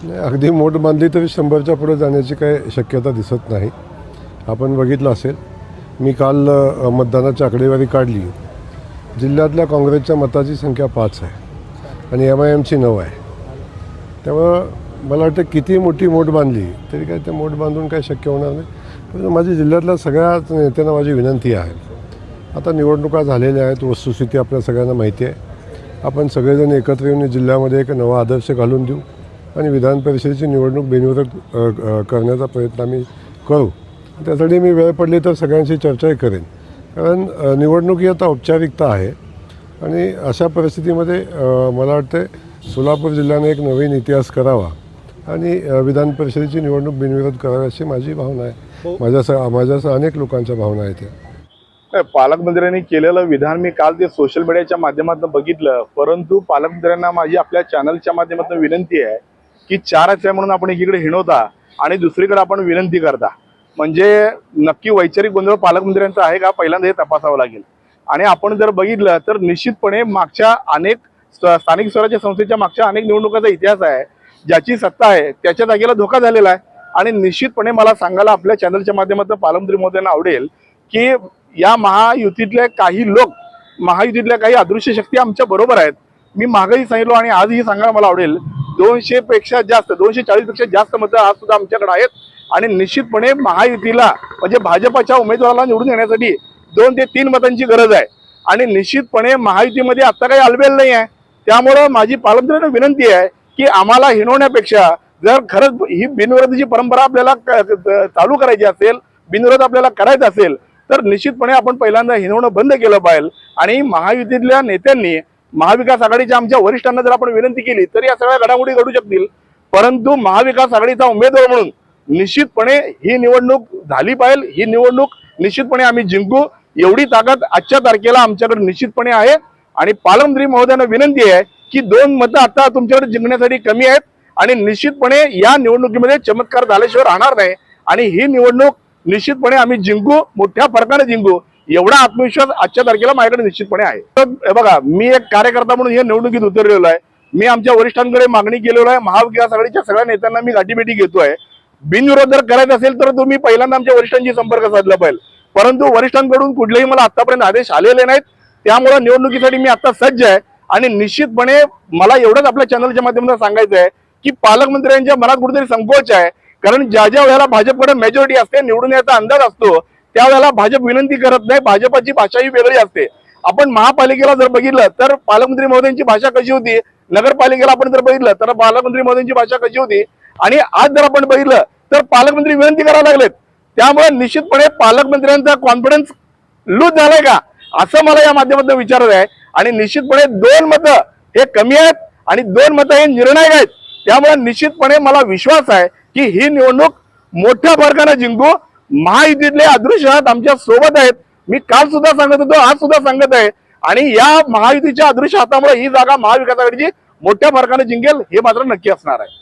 नाही, अगदी मोठ बांधली तरी 100च्या पुढे जाण्याची काही शक्यता दिसत नाही. आपण बघितलं असेल, मी काल मतदानाची आकडेवारी काढली. जिल्ह्यातल्या काँग्रेसच्या मताची संख्या 5 आहे आणि MIMची 9 आहे. त्यामुळं मला वाटतं किती मोठी मोठ बांधली तरी काय ते मोठ बांधून काही शक्य होणार नाही. पण माझी जिल्ह्यातल्या सगळ्याच नेत्यांना माझी विनंती आहे, आता निवडणुका झालेल्या आहेत, वस्तुस्थिती आपल्या सगळ्यांना माहिती आहे. आपण सगळेजण एकत्र येऊन जिल्ह्यामध्ये एक नवा आदर्श घालून देऊ आणि विधान परिषदेची निवडणूक बिनविरोध करण्याचा प्रयत्न आम्ही करू. त्यासाठी मी वेळ पडली तर सगळ्यांशी चर्चाही करेन, कारण निवडणूक ही आता औपचारिकता आहे आणि अशा परिस्थितीमध्ये मला वाटते सोलापूर जिल्ह्याने एक नवीन इतिहास करावा आणि विधान परिषदेची निवडणूक बिनविरोध करावी अशी माझी भावना आहे. माझ्यासह अनेक लोकांच्या भावना आहेत. पालकमंत्र्यांनी केलेलं विधान मी काल ते सोशल मीडियाच्या माध्यमातून बघितलं, परंतु पालकमंत्र्यांना माझी आपल्या चॅनलच्या माध्यमातून विनंती आहे की 4 आहे म्हणून आपण एकीकडे हिणवता आणि दुसरीकडे आपण विनंती करता. म्हणजे नक्की वैचारिक गोंधळ पालकमंत्र्यांचा आहे का, पहिल्यांदा हे तपासावं लागेल. आणि आपण जर बघितलं तर निश्चितपणे मागच्या अनेक स्थानिक स्वराज्य संस्थेच्या मागच्या अनेक निवडणुकांचा इतिहास आहे, ज्याची सत्ता आहे त्याच्या जागेला धोका झालेला आहे. आणि निश्चितपणे मला सांगायला आपल्या चॅनलच्या माध्यमातून पालकमंत्री महोदयांना आवडेल की या महायुतीतले काही लोक, महायुतीतल्या काही अदृश्य शक्ती आमच्या बरोबर आहेत. मी मागही सांगितलो आणि आजही सांगायला मला आवडेल, 200 पेक्षा जास्त, 240 पेक्षा जास्त मतं आज सुद्धा आमच्याकडे आहेत. आणि निश्चितपणे महायुतीला म्हणजे भाजपच्या उमेदवाराला निवडून येण्यासाठी 2 ते 3 मतांची गरज आहे. आणि निश्चितपणे महायुतीमध्ये आता काही अलबेल नाही आहे. त्यामुळं माझी पालकमंत्र्यांना विनंती आहे की आम्हाला हिणवण्यापेक्षा जर खरंच ही बिनविरोधाची परंपरा आपल्याला चालू करायची असेल, बिनविरोध आपल्याला करायचा असेल, तर निश्चितपणे आपण पहिल्यांदा हिणवणं बंद केलं पाहिजे. आणि महायुतीतल्या नेत्यांनी, महाविकास आघाडीच्या आमच्या वरिष्ठांना जर आपण विनंती केली तर या सगळ्या घडामोडी घडू शकतील. परंतु महाविकास आघाडीचा उमेदवार म्हणून निश्चितपणे ही निवडणूक झाली पाहिजे. ही निवडणूक निश्चितपणे आम्ही जिंकू, एवढी ताकद आजच्या तारखेला आमच्याकडे निश्चितपणे आहे. आणि पालकमंत्री महोदयांना विनंती आहे की 2 मतं आता तुमच्याकडे जिंकण्यासाठी कमी आहेत आणि निश्चितपणे या निवडणुकीमध्ये चमत्कार झाल्याशिवाय राहणार नाही. आणि ही निवडणूक निश्चितपणे आम्ही जिंकू, मोठ्या फरकाने जिंकू, एवढा आत्मविश्वास आजच्या तारखेला माझ्याकडे निश्चितपणे आहे. तर बघा, मी एक कार्यकर्ता म्हणून या निवडणुकीत उतरलेलो आहे. मी आमच्या वरिष्ठांकडे मागणी केलेलो आहे, महाविकास आघाडीच्या सगळ्या नेत्यांना मी गाठीभेटी घेतोय. बिनविरोध जर करायचं असेल तर तुम्ही पहिल्यांदा आमच्या वरिष्ठांशी संपर्क साधला पाहिजे. परंतु वरिष्ठांकडून कुठलेही मला आतापर्यंत आदेश आलेले नाहीत. त्यामुळे निवडणुकीसाठी मी आता सज्ज आहे. आणि निश्चितपणे मला एवढंच आपल्या चॅनलच्या माध्यमातून सांगायचं आहे की पालकमंत्र्यांच्या मनात कुठेतरी संकोच आहे. कारण ज्या वेळेला भाजपकडे मेजॉरिटी असते, निवडून यायचा अंदाज असतो, त्यावेळेला भाजप विनंती करत नाही. भाजपची भाषा ही वेगळी असते. आपण महापालिकेला जर बघितलं तर पालकमंत्री महोदयांची भाषा कशी होती, नगरपालिकेला आपण जर बघितलं तर पालकमंत्री महोदयांची भाषा कशी होती, आणि आज जर आपण बघितलं तर पालकमंत्री विनंती करायला लागलेत. त्यामुळे निश्चितपणे पालकमंत्र्यांचा कॉन्फिडन्स लूज झालाय का असं मला या माध्यमातून विचारत आहे. आणि निश्चितपणे 2 मतं हे कमी आहेत आणि 2 मतं हे निर्णायक आहेत. त्यामुळे निश्चितपणे मला विश्वास आहे की ही निवडणूक मोठ्या फरकाने जिंकू. महायुतीतले अदृश्य हात आमच्या सोबत आहेत. मी काल सुद्धा सांगत होतो, आज सुद्धा सांगत आहे. आणि या महायुतीच्या अदृश्य हातामुळे ही जागा महाविकास आघाडीची मोठ्या फरकाने जिंकेल हे मात्र नक्की असणार आहे.